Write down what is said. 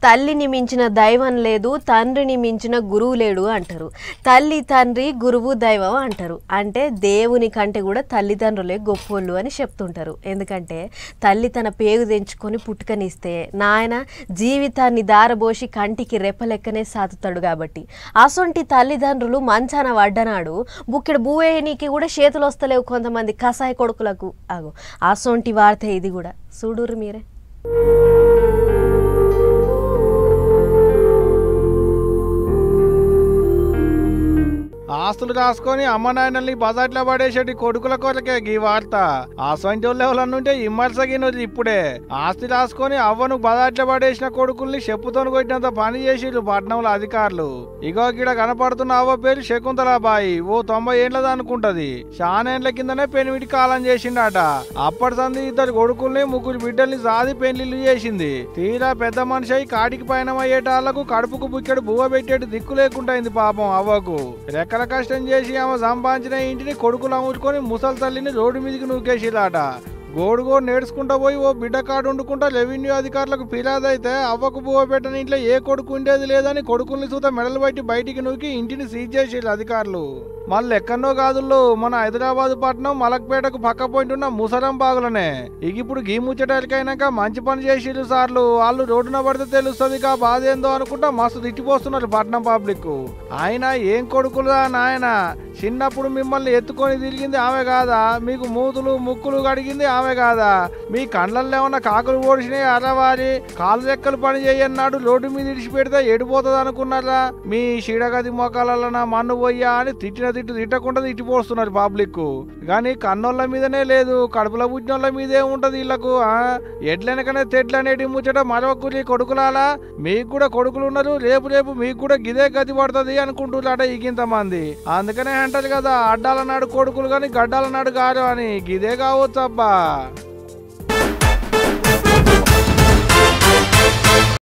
తల్లిని మించిన దైవం లేదు, తండ్రిని మించిన గురువు లేడు అంటారు. తల్లి, తండ్రి, గురువు, దైవం అంటారు. అంటే దేవుని కంటే కూడా తల్లిదండ్రులే గొప్పోళ్ళు అని చెప్తుంటారు. ఎందుకంటే తల్లి తన పేగు తెంచుకొని పుట్టుకనిస్తే నాయన జీవితాన్ని దారబోసి కంటికి రెప్పలెక్కనే సాతుతాడు. కాబట్టి అసొంటి తల్లిదండ్రులు మంచాన వడ్డనాడు బుక్కెడు భూవేయనికి కూడా చేతులు వస్తలేవు కొంతమంది కసాయి కొడుకులకు. అగో అసొంటి వార్త ఇది కూడా చూడుర్రు మీరే. ఆస్తులు రాసుకొని అమ్మ నాయనల్ని బజార్లో పడేసేటి కొడుకుల కొరకే ఈ వార్త. ఆ సొంటోళ్ళు ఎవరన్నుంటే ఇమ్మర్సగినది ఇప్పుడే. ఆస్తి రాసుకొని అవ్వను బజార్లో పడేసిన కొడుకుల్ని చెప్పుతోని కొట్టినంత పని చేసిరు పట్నంలో అధికారులు. ఇగో గిడ కనపడుతున్న అవ్వ పేరు శకుంతలాబాయి. ఓ 90 ఏళ్ళది అనుకుంటది. చానేళ్ల కిందనే పెనిమిటి కాలం చేసిండట. అప్పటి సంది 2 కొడుకుల్ని 3 బిడ్డల్ని సాది పెళ్లిళ్ళు చేసింది. తీరా పెద్ద మనిషి అయి కాటికి పయనమయ్యేటాళ్లకు కడుపుకు బుక్కెడు బువ్వ పెట్టేటి దిక్కు లేకుండా అయింది పాపం అవ్వకు. రెక్కల కష్టం చేసి ఆమె సంపాదించిన ఇంటిని కొడుకులు అమ్ముకొని ముసలి తల్లిని రోడ్డు మీదకి నూకేసిరాట. గోడుగో నేర్చుకుంటా పోయి ఓ బిడ్డ కాడు వండుకుంటా రెవెన్యూ అధికారులకు ఫిర్యాదు అయితే అవ్వకు బువ్వ పెట్టని ఇంట్లో ఏ కొడుకు ఉండేది లేదని కొడుకుల్ని చూత మెడలు బట్టి బయటికి నూకి ఇంటిని సీజ్ చేసేది అధికారులు. మళ్ళీ ఎక్కడో కాదుల్లో మన హైదరాబాద్ పట్టణం మలక్పేటకు పక్క పోయింట్ ఉన్న ముసరం బాగులనే. ఇక ఇప్పుడు గీ ముచ్చటానికైనాక మంచి పని చేసిరు సార్లు. వాళ్ళు రోడ్డున పడితే తెలుస్తుంది కా బాధ ఏందో అనుకుంటా మస్తు తిట్టిపోస్తున్నారు పట్నం పబ్లిక్. ఆయన ఏం కొడుకులుగా నాయన, చిన్నప్పుడు మిమ్మల్ని ఎత్తుకొని తిరిగింది ఆమె కాదా? మీకు మూతులు ముక్కులు కడిగింది ఆమె కాదా? మీ కళ్ళల్లో ఏమన్నా కాకులు ఓడిసినాయి అరవారి కాలు రెక్కలు పని చేయన్నాడు రోడ్డు మీద ఇడిచి పెడితే ఎడిపోతుంది అనుకున్నారా? మీ షీడగది మొక్కల మన్ను పోయ్యా అని తిట్టకుండా తిట్టిపోస్తున్నారు పబ్లిక్. కానీ కన్నోళ్ళ మీదనే లేదు, కడుపుల పుట్టినోళ్ళ మీదే ఉంటది వీళ్ళకు. ఎడ్లెనకనే తెడ్లు అనేటి ముచ్చట మరొకరి కొడుకులాలా. మీకు కూడా కొడుకులు ఉన్నారు, రేపు మీకు కూడా గిదే గతి పడుతుంది అనుకుంటున్నారట ఇంతమంది. అందుకనే అంటారు కదా, అడ్డాల నాడు కొడుకులు కానీ గడ్డాల నాడు గారు అని. గిదే కావచ్చు అబ్బా.